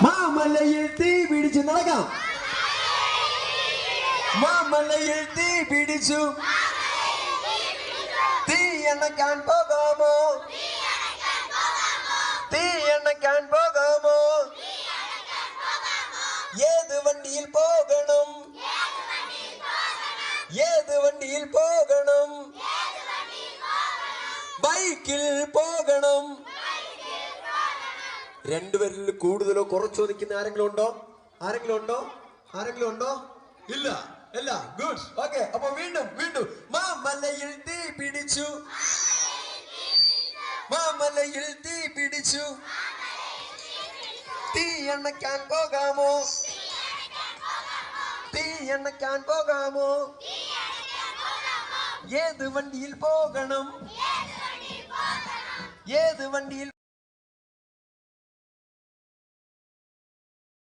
മാമലയിൽ തീ പിടിച്ചു നടക്കാം. മാമലയിൽ തീ പിടിച്ചു. തീ അണക്കാൻ പോകാമോ? തീ അണക്കാൻ പോകാമോ? ഏത് വണ്ടിയിൽ പോകണം? ഏത് വണ്ടിയിൽ പോകണം? ബൈക്കിൽ പോകണം. രണ്ടുപേരിൽ കൂടുതലോ കുറച്ചോ നിൽക്കുന്ന ആരെങ്കിലും ഉണ്ടോ? ആരെങ്കിലും ഉണ്ടോ? ആരെങ്കിലും ഉണ്ടോ? ഇല്ല. അല്ല, ഗുഡ്. ഓക്കെ, അപ്പൊ വീണ്ടും വീണ്ടും മാമലയിൽ തീ പിടിച്ചു. മാമലയിൽ തീ പിടിച്ചു. തീ അണക്കാൻ പോകാമോ? തീ അണക്കാൻ പോകാമോ? ഏത് വണ്ടിയിൽ പോകണം? ഏത് വണ്ടിയിൽ